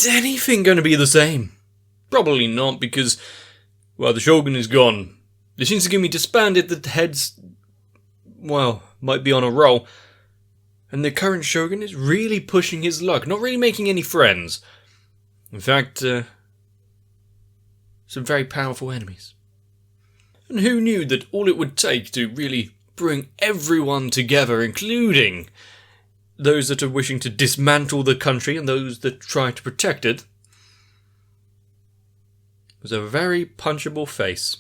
Is anything going to be the same? Probably not, because, well, the Shogun is gone. The Shinsengumi disbanded, the heads, well, might be on a roll. And the current Shogun is really pushing his luck, not really making any friends. In fact, some very powerful enemies. And who knew that all it would take to really bring everyone together, including those that are wishing to dismantle the country and those that try to protect it, was a very punchable face.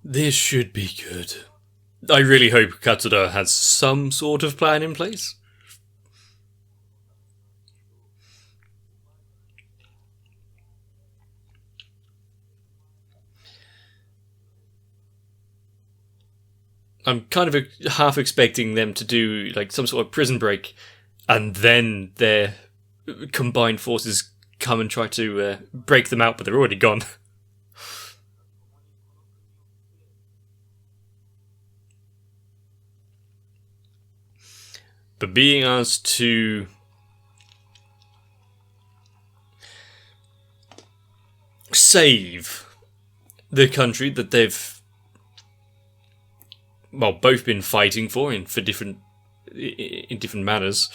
This should be good. I really hope Katsura has some sort of plan in place. I'm kind of half expecting them to do like some sort of prison break, and then their combined forces come and try to break them out, but they're already gone. But being asked to save the country that they've, well, both been fighting for in different manners.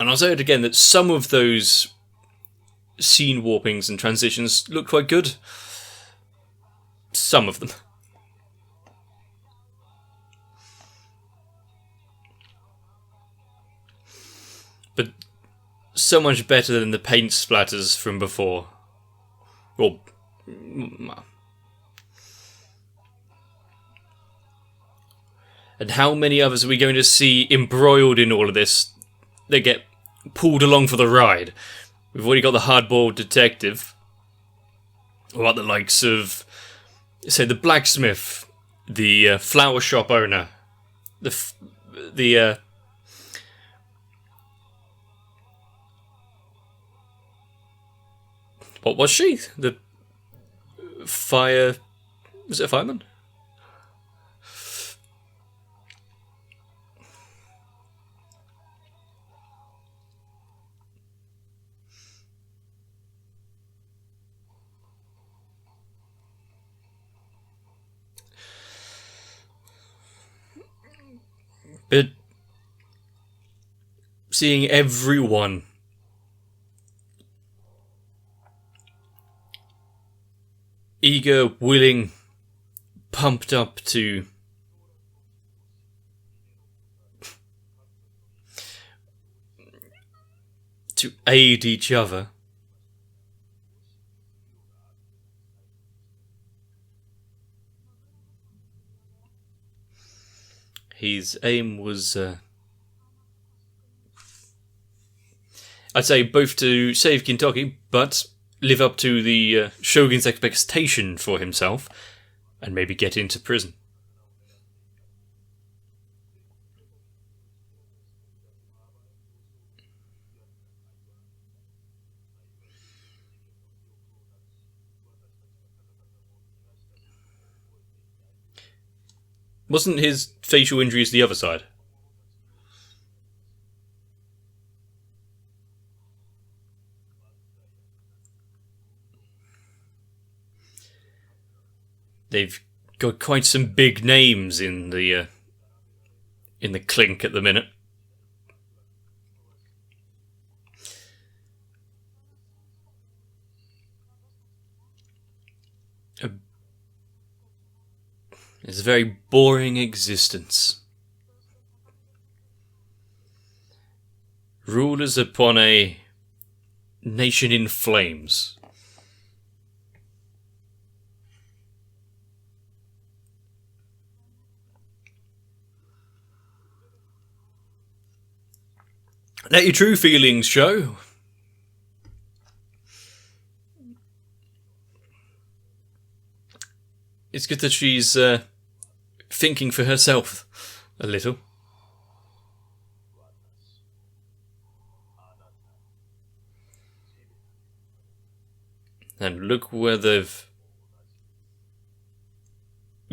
And I'll say it again, that some of those scene warpings and transitions look quite good. Some of them. But so much better than the paint splatters from before. Well, and how many others are we going to see embroiled in all of this? They get pulled along for the ride. We've already got the hardboiled detective. What about the likes of, say, the blacksmith, the flower shop owner, what was she? The fire... Was it a fireman? But seeing everyone eager, willing, pumped up to aid each other. His aim was, I'd say, both to save Kentucky, but live up to the Shogun's expectation for himself, and maybe get into prison. Wasn't his facial injuries the other side? They've got quite some big names in the clink at the minute. It's a very boring existence. Rulers upon a nation in flames. Let your true feelings show. It's good that she's thinking for herself a little. And look where they've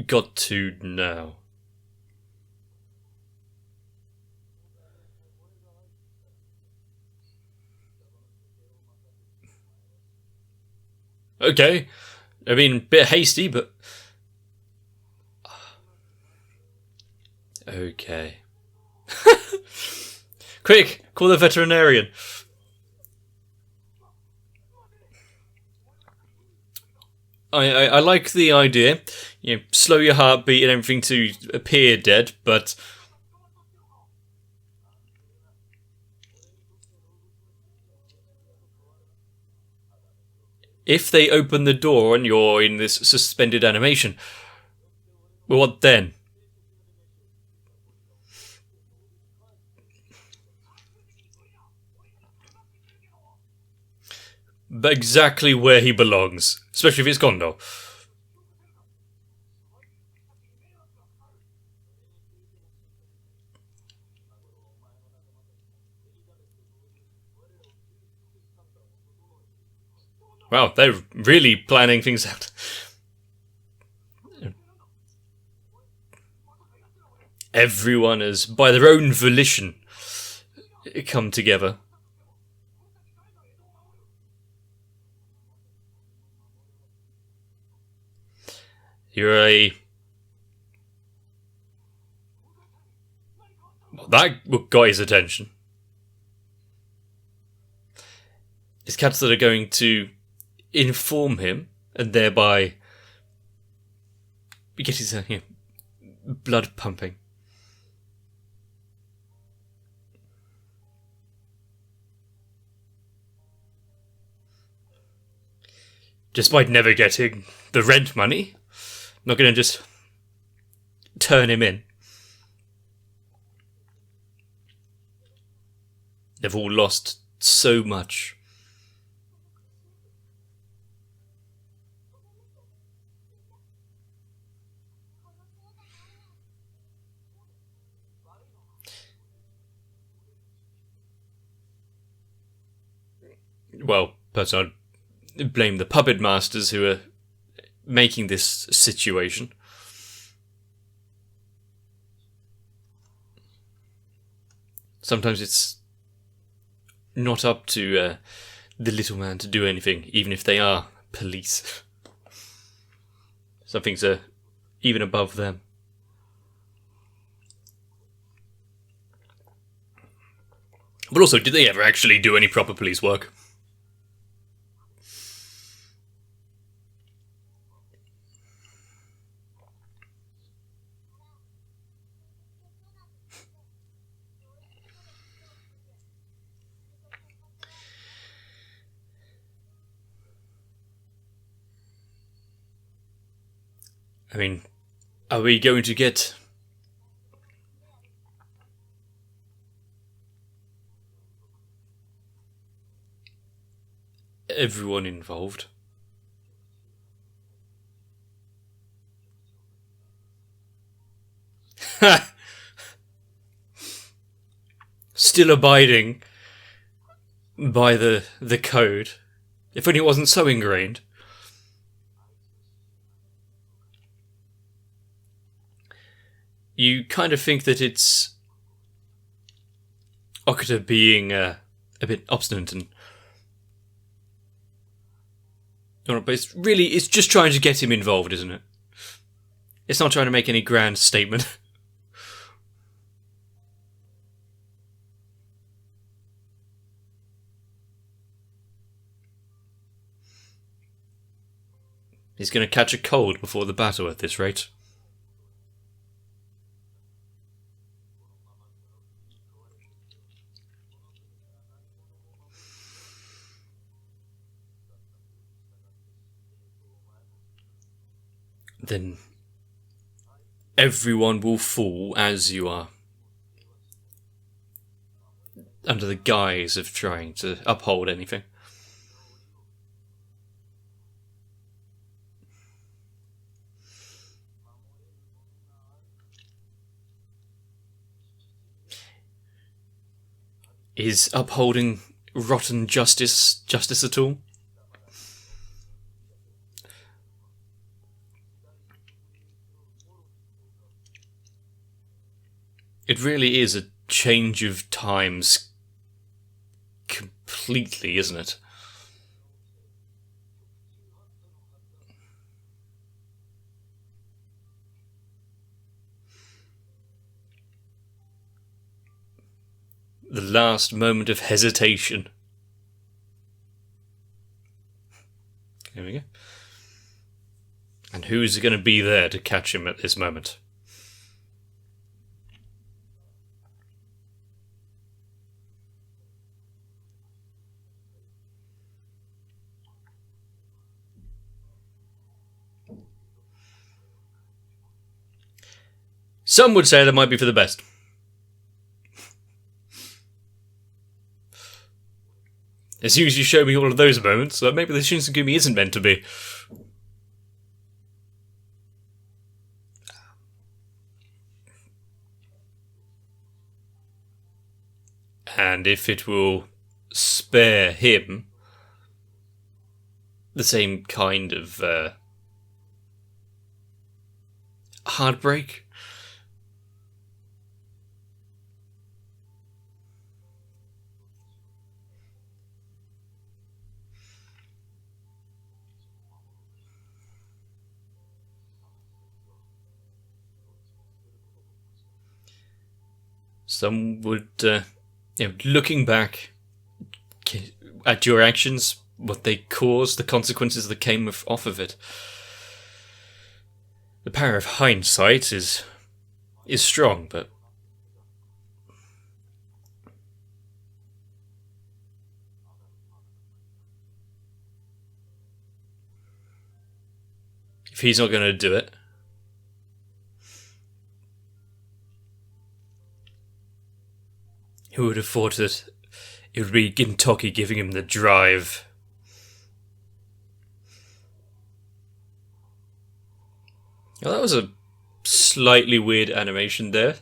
got to now. Okay. I mean, a bit hasty, but... Okay. Quick! Call the veterinarian! I like the idea. You know, slow your heartbeat and everything to appear dead, but... If they open the door and you're in this suspended animation, well, what then? But exactly where he belongs, especially if it's Kondo. Wow, they're really planning things out. Everyone has, by their own volition, come together. You're a... Well, that got his attention. It's cats that are going to inform him and thereby get his blood pumping. Despite never getting the rent money, not going to just turn him in. They've all lost so much. Well, personally, I'd blame the puppet masters who are making this situation. Sometimes it's not up to the little man to do anything, even if they are police. Some things are even above them. But also, did they ever actually do any proper police work? I mean, are we going to get everyone involved? Still abiding by the code. If only it wasn't so ingrained. You kind of think that it's Okuta being a bit obstinate and... But it's just trying to get him involved, isn't it? It's not trying to make any grand statement. He's going to catch a cold before the battle at this rate. Then everyone will fall as you are, under the guise of trying to uphold anything. Is upholding rotten justice at all? it really is a change of times completely, isn't it? The last moment of hesitation. There we go. And who's going to be there to catch him at this moment? Some would say that might be for the best. As soon as you show me all of those moments, maybe the Shinsengumi isn't meant to be. And if it will spare him the same kind of heartbreak. Some would, looking back at your actions, what they caused, the consequences that came off of it. The power of hindsight is strong, but if he's not going to do it, who would have thought that it would be Gintoki giving him the drive? Well, that was a slightly weird animation there.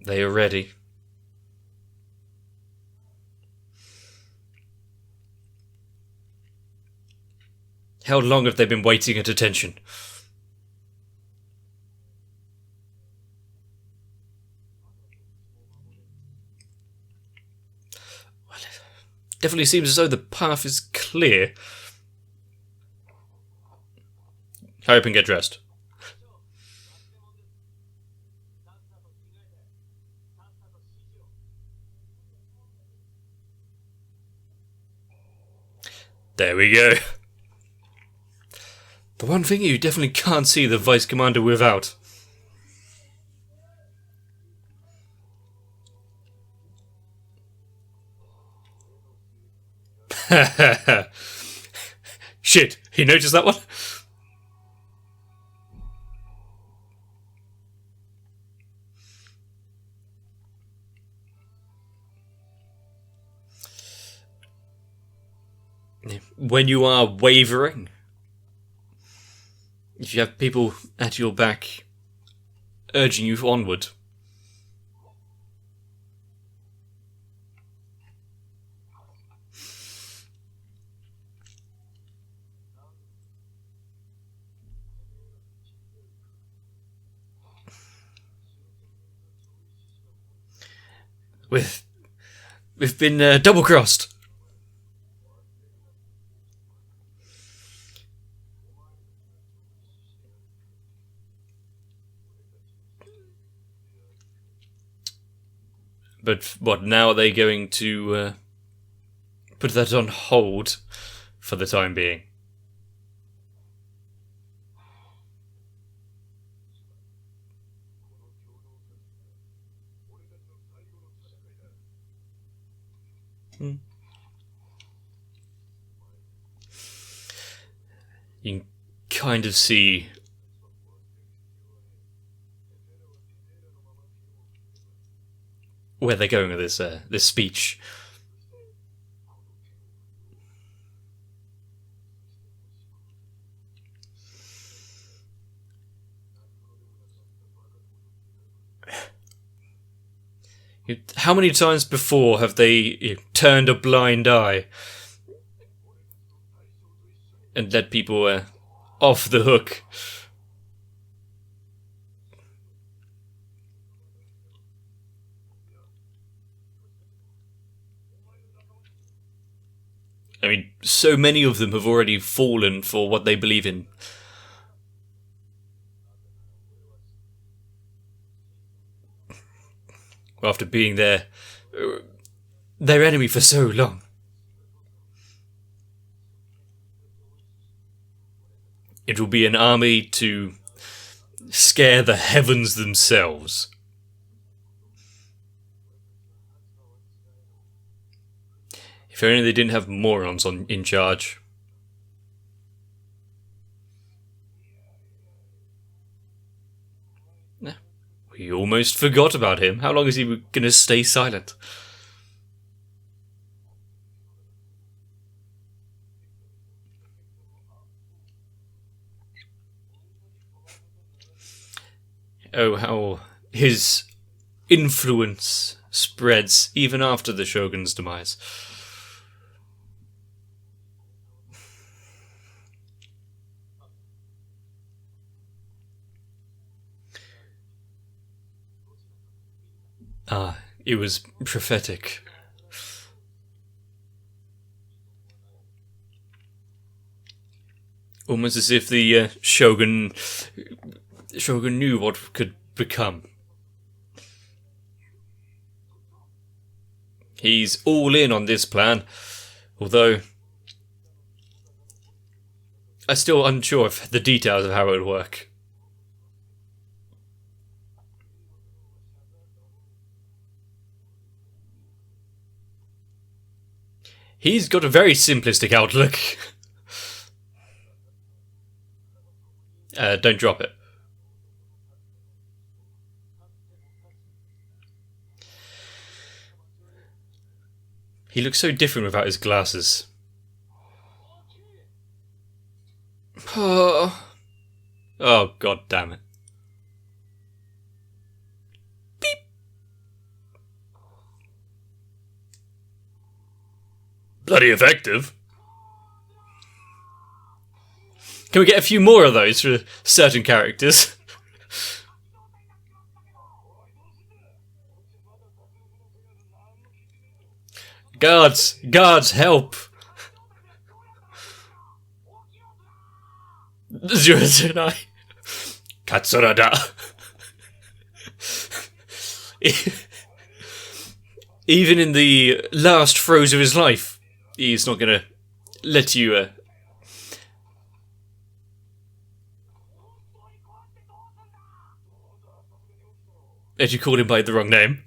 They are ready. How long have they been waiting at attention? Well, it definitely seems as though the path is clear. Hurry up and get dressed. There we go. The one thing you definitely can't see the Vice Commander without. Shit, he noticed that one? When you are wavering, if you have people at your back urging you onward, we've been double-crossed. But what, now are they going to put that on hold for the time being? You can kind of see where they're going with this speech. How many times before have they turned a blind eye and let people off the hook? I mean, so many of them have already fallen for what they believe in. After being their enemy for so long. It will be an army to scare the heavens themselves. If only they didn't have morons in charge. We almost forgot about him. How long is he going to stay silent? Oh, how his influence spreads even after the shogun's demise. Ah, it was prophetic. Almost as if the shogun knew what could become. He's all in on this plan, although I'm still unsure of the details of how it would work. He's got a very simplistic outlook. Don't drop it. He looks so different without his glasses. Oh, god damn it. Beep. Bloody effective. Can we get a few more of those for certain characters? Guards, help! Zurazunai. Katsurada. Even in the last throes of his life, he's not gonna let you, let you call him by the wrong name.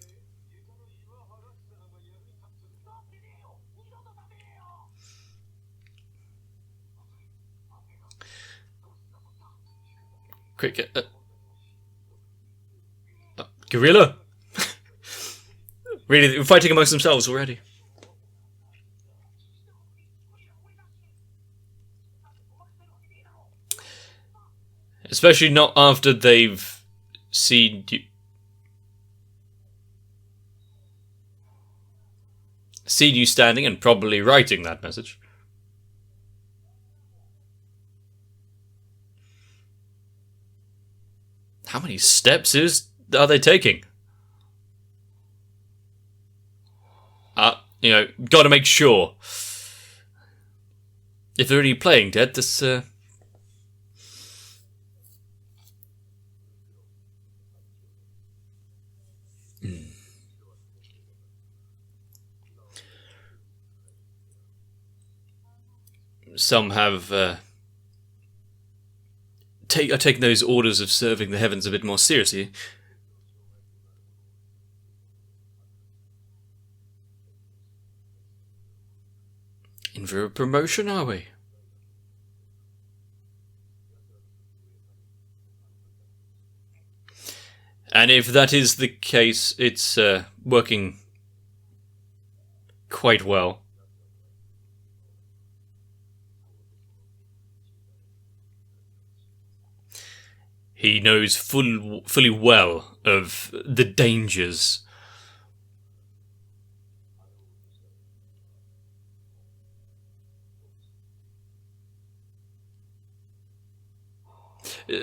Quick, Gorilla? Really, they're fighting amongst themselves already. Especially not after they've seen you standing and probably writing that message. How many steps are they taking? Gotta make sure. If they're already playing dead, this, Some have, are taking those orders of serving the heavens a bit more seriously. In for a promotion, are we? And if that is the case, it's working quite well. He knows fully well of the dangers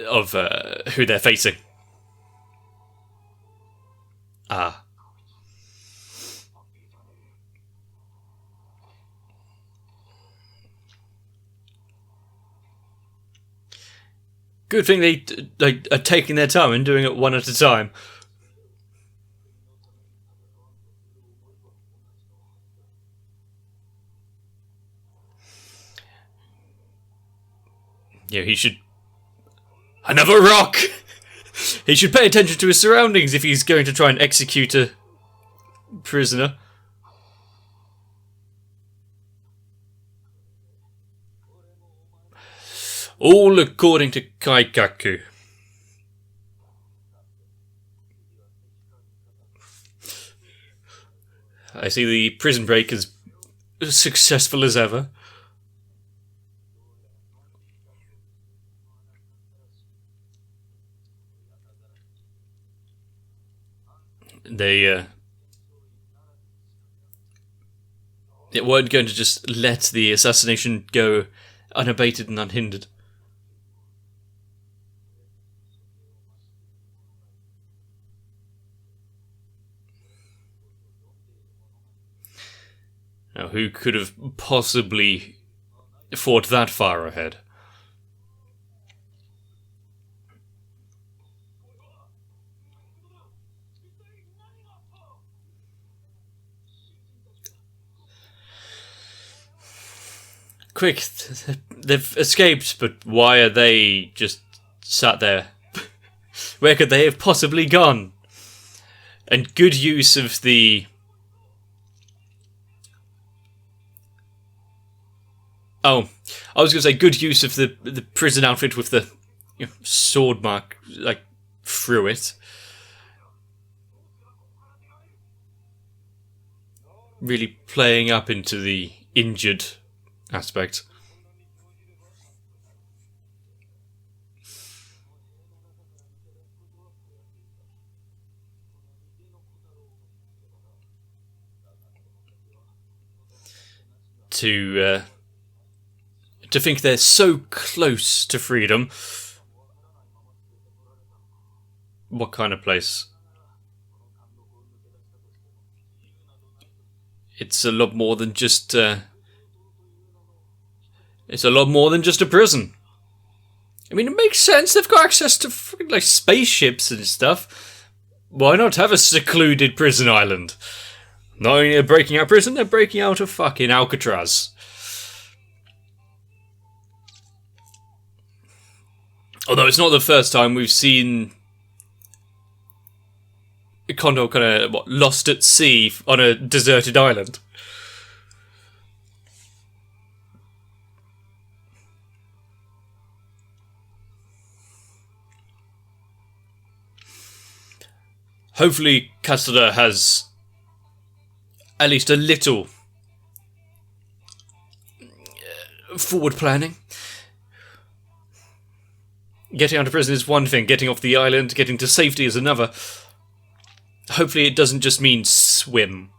of who they're facing. Ah. Good thing they are taking their time and doing it one at a time. Yeah, he should... Another rock! He should pay attention to his surroundings if he's going to try and execute a prisoner. All according to Kaikaku. I see the prison break is as successful as ever. They weren't going to just let the assassination go unabated and unhindered. Now, who could have possibly thought that far ahead? Quick, they've escaped, but why are they just sat there? Where could they have possibly gone? And good use of the... Oh, I was going to say good use of the prison outfit with the sword mark, like, through it. Really playing up into the injured aspect. To think they're so close to freedom. What kind of place? It's a lot more than just it's a lot more than just a prison. I mean, it makes sense. They've got access to fucking, like, spaceships and stuff. Why not have a secluded prison island? Not only are they breaking out prison, they're breaking out of fucking Alcatraz. Although it's not the first time we've seen Kondo kind of lost at sea on a deserted island. Hopefully Katsuda has at least a little forward planning. Getting out of prison is one thing, getting off the island, getting to safety is another. Hopefully it doesn't just mean swim.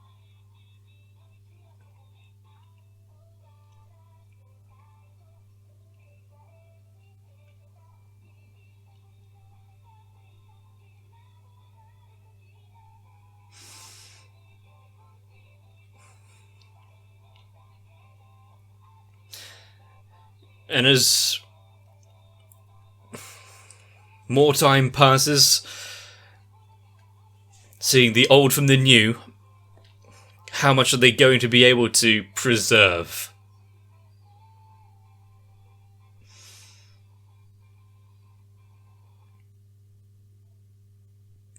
And as more time passes, seeing the old from the new, how much are they going to be able to preserve?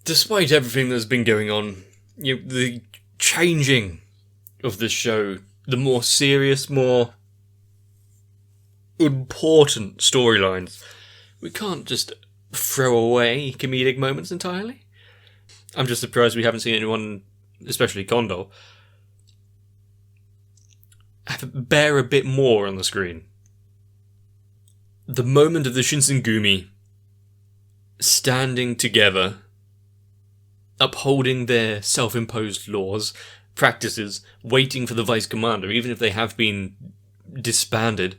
Despite everything that's been going on, the changing of the show, the more serious, more important storylines, we can't just throw away comedic moments entirely. I'm just surprised we haven't seen anyone, especially Kondo, bear a bit more on the screen. The moment of the Shinsengumi standing together, upholding their self-imposed laws, practices, waiting for the vice commander, even if they have been disbanded,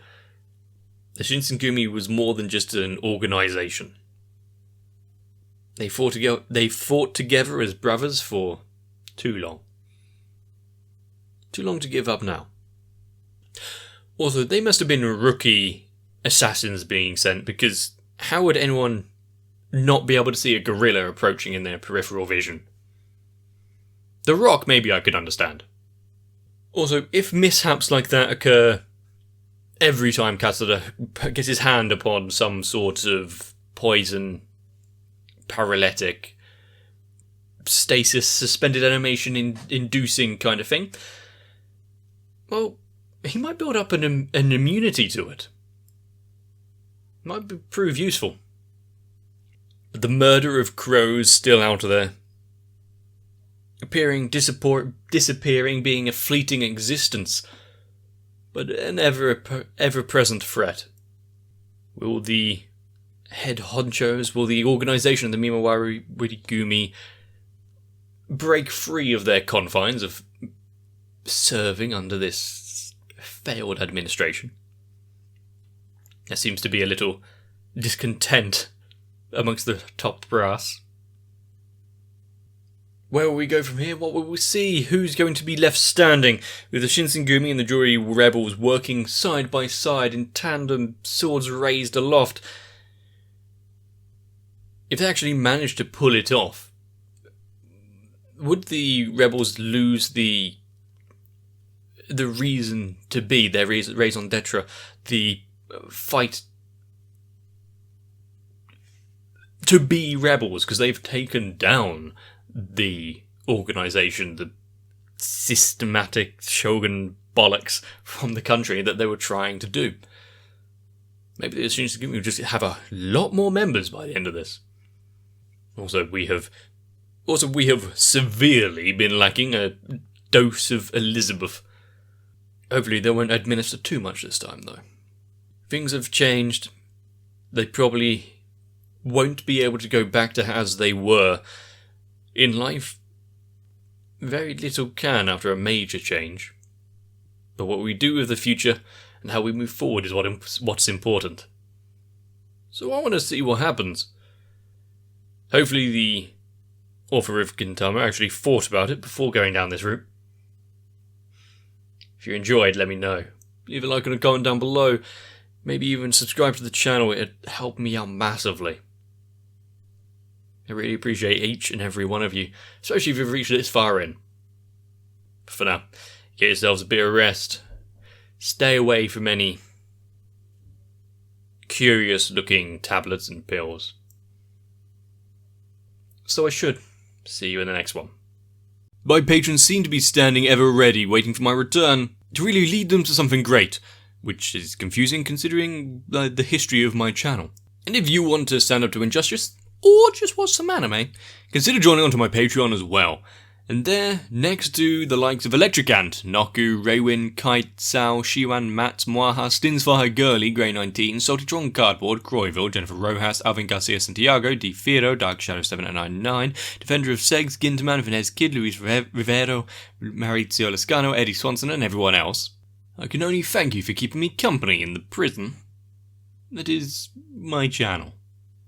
the Shinsengumi was more than just an organisation. They fought together as brothers for too long. Too long to give up now. Also, they must have been rookie assassins being sent, because how would anyone not be able to see a gorilla approaching in their peripheral vision? The Rock, maybe I could understand. Also, if mishaps like that occur every time Cassada gets his hand upon some sort of poison, paralytic, stasis, suspended animation inducing kind of thing, well, he might build up an immunity to it. Might prove useful. But the murder of crows still out there. Appearing, disappearing, being a fleeting existence, but an ever-present threat. Will the head honchos, will the organisation of the Mimawari Wittigumi break free of their confines of serving under this failed administration? There seems to be a little discontent amongst the top brass. Where will we go from here? What will we see? Who's going to be left standing? With the Shinsengumi and the Juri rebels working side by side in tandem, swords raised aloft. If they actually manage to pull it off, would the rebels lose the reason to be, their raison d'etre, the fight to be rebels, because they've taken down the organisation, the systematic shogun bollocks from the country that they were trying to do? Maybe the Shinsengumi will just have a lot more members by the end of this. Also, we have severely been lacking a dose of Elizabeth. Hopefully they won't administer too much this time, though. Things have changed. They probably won't be able to go back to as they were. In life, very little can after a major change. But what we do with the future and how we move forward is what's important. So I want to see what happens. Hopefully the author of Gintama actually thought about it before going down this route. If you enjoyed, let me know. Leave a like and a comment down below. Maybe even subscribe to the channel, it'd help me out massively. I really appreciate each and every one of you, especially if you've reached this far in. But for now, get yourselves a bit of rest. Stay away from any curious looking tablets and pills. So I should see you in the next one. My patrons seem to be standing ever ready, waiting for my return, to really lead them to something great, which is confusing considering the history of my channel. And if you want to stand up to injustice, or just watch some anime, consider joining onto my Patreon as well. And there, next to the likes of Electric Ant, Noku, Raywin, Kite, Sao, Shiwan, Matt, Moaha, Stinsfire, Gurley, Grey19, Saltytron, Cardboard, Croyville, Jennifer Rojas, Alvin Garcia Santiago, D. Firo, Dark Shadow 799, Defender of Segs, Ginterman, Vinez Kid, Luis Rivero, Maurizio Lascano, Eddie Swanson, and everyone else. I can only thank you for keeping me company in the prison that is my channel.